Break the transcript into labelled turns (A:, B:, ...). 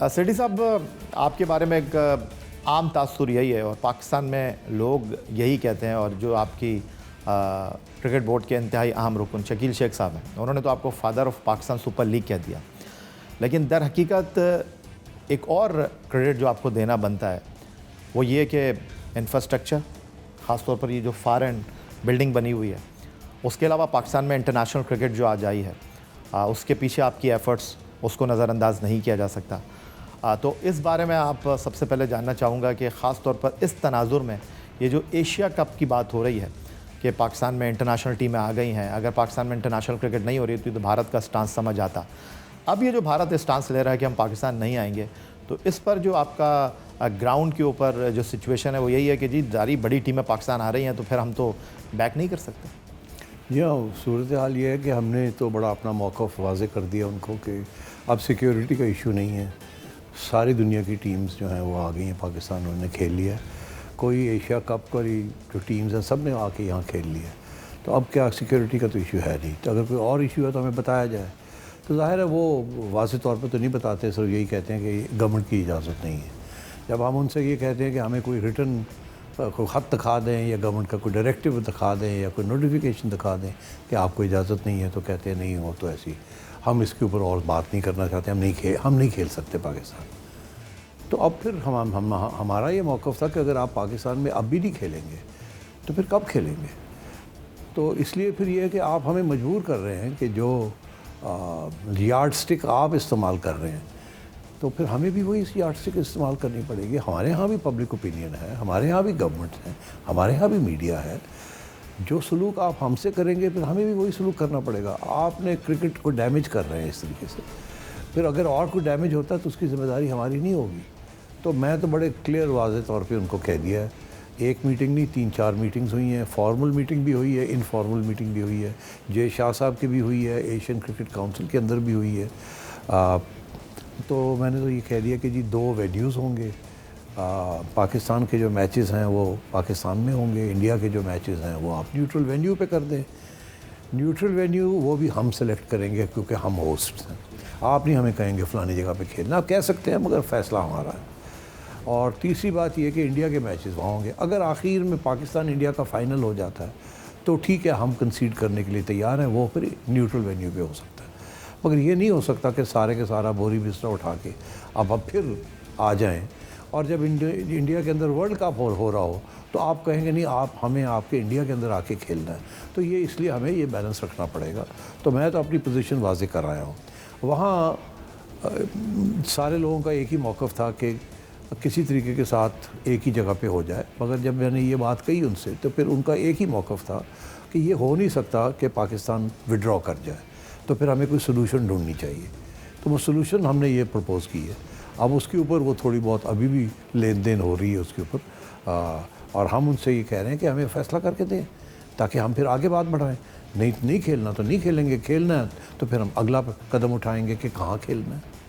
A: सेठी साहब, आपके बारे में एक आम तासुर यही है और पाकिस्तान में लोग यही कहते हैं, और जो आपकी क्रिकेट बोर्ड के इंतहाई अहम रुकन शकील शेख साहब हैं, उन्होंने तो आपको father of Pakistan super league कह दिया। लेकिन दर हकीकत एक और क्रेडिट जो आपको देना बनता है वो ये कि इंफ्रास्ट्रक्चर, ख़ास तौर पर ये जो फॉरेन बिल्डिंग बनी हुई है, उसके अलावा पाकिस्तान में इंटरनेशनल क्रिकेट जो आज आई है, उसके पीछे आपकी एफ़र्ट्स, उसको नज़रअंदाज नहीं किया जा सकता। तो इस बारे में आप सबसे पहले जानना चाहूँगा कि ख़ास तौर पर इस तनाजुर में ये जो एशिया कप की बात हो रही है कि पाकिस्तान में इंटरनेशनल टीमें आ गई हैं, अगर पाकिस्तान में इंटरनेशनल क्रिकेट नहीं हो रही तो भारत का स्टांस समझ आता। अब ये जो भारत स्टांस ले रहा है कि हम पाकिस्तान नहीं आएंगे, तो इस पर जो आपका ग्राउंड के ऊपर जो सिचुएशन है वो यही है कि जी सारी बड़ी टीमें पाकिस्तान आ रही हैं तो फिर हम तो बैक नहीं कर सकते।
B: या सूरत हाल ये है कि हमने तो बड़ा अपना मौक़िफ़ वाज़े कर दिया उनको कि अब सिक्योरिटी का इशू नहीं है। सारी दुनिया की टीम्स जो हैं वो आ गई हैं पाकिस्तान, उन्होंने खेल लिया। कोई एशिया कप की जो टीम्स हैं सब ने आके यहाँ खेल लिया। तो अब क्या सिक्योरिटी का तो इशू है नहीं। तो अगर कोई और इशू है तो हमें बताया जाए। तो ज़ाहिर है वो वाज़ेह तौर पर तो नहीं बताते, सिर्फ यही कहते हैं कि गवर्नमेंट की इजाज़त नहीं है। जब हम उनसे ये कहते हैं कि हमें कोई रिटर्न कोई ख़त दिखा दें या गवर्नमेंट का कोई डायरेक्टिव दिखा दें या कोई नोटिफिकेशन दिखा दें कि आपको इजाज़त नहीं है, तो कहते हैं नहीं हो तो ऐसी हम इसके ऊपर और बात नहीं करना चाहते, हम नहीं खेल सकते पाकिस्तान। तो अब फिर हमारा ये मौक़िफ़ था कि अगर आप पाकिस्तान में अब भी नहीं खेलेंगे तो फिर कब खेलेंगे। तो इसलिए फिर ये है कि आप हमें मजबूर कर रहे हैं कि जो यार्ड स्टिक आप इस्तेमाल कर रहे हैं तो फिर हमें भी वही यार्ड स्टिक इस्तेमाल करनी पड़ेगी। हमारे यहाँ भी पब्लिक ओपिनियन है, हमारे यहाँ भी गवर्नमेंट है, हमारे यहाँ भी मीडिया है। जो सलूक आप हमसे करेंगे फिर हमें भी वही सलूक करना पड़ेगा। आपने क्रिकेट को डैमेज कर रहे हैं इस तरीके से, फिर अगर और कोई डैमेज होता है तो उसकी ज़िम्मेदारी हमारी नहीं होगी। तो मैं तो बड़े क्लियर वाज़ेह तौर पे उनको कह दिया है। एक मीटिंग नहीं, 3-4 मीटिंग्स हुई हैं। फॉर्मल मीटिंग भी हुई है, इनफॉर्मल मीटिंग भी हुई है। जय शाह साहब की भी हुई है, एशियन क्रिकेट काउंसिल के अंदर भी हुई है। तो मैंने तो ये कह दिया कि जी 2 वेन्यूज़ होंगे। पाकिस्तान के जो मैचेस हैं वो पाकिस्तान में होंगे, इंडिया के जो मैचेस हैं वो आप न्यूट्रल वेन्यू पे कर दें। न्यूट्रल वेन्यू वो भी हम सेलेक्ट करेंगे क्योंकि हम होस्ट हैं। आप नहीं हमें कहेंगे फ़लानी जगह पे खेलना, आप कह सकते हैं मगर फ़ैसला हमारा है। और तीसरी बात ये कि इंडिया के मैचेस वहाँ होंगे। अगर आखिर में पाकिस्तान इंडिया का फ़ाइनल हो जाता है तो ठीक है, हम कंसीड करने के लिए तैयार हैं, वो फिर न्यूट्रल वेन्यू पे हो सकता है। मगर ये नहीं हो सकता कि सारे के सारा बोरी बिस्तरा उठा के अब फिर आ जाएं, और जब इंडिया के अंदर वर्ल्ड कप हो रहा हो तो आप कहेंगे नहीं, आप हमें आपके इंडिया के अंदर आके खेलना है। तो ये इसलिए हमें ये बैलेंस रखना पड़ेगा। तो मैं तो अपनी पोजीशन वाज़ेह कर आया हूँ। वहाँ सारे लोगों का एक ही मौक़िफ़ था कि किसी तरीके के साथ एक ही जगह पे हो जाए। मगर जब मैंने ये बात कही उनसे तो फिर उनका एक ही मौक़िफ़ था कि ये हो नहीं सकता कि पाकिस्तान विड्रॉ कर जाए, तो फिर हमें कोई सलूशन ढूंढनी चाहिए। तो वो सलूशन हमने ये प्रपोज़ की है। अब उसके ऊपर वो थोड़ी बहुत अभी भी लेन देन हो रही है उसके ऊपर, और हम उनसे ये कह रहे हैं कि हमें फ़ैसला करके दें ताकि हम फिर आगे बात बढ़ाएं। नहीं खेलना तो नहीं खेलेंगे, खेलना है तो फिर हम अगला कदम उठाएंगे कि कहाँ खेलना है।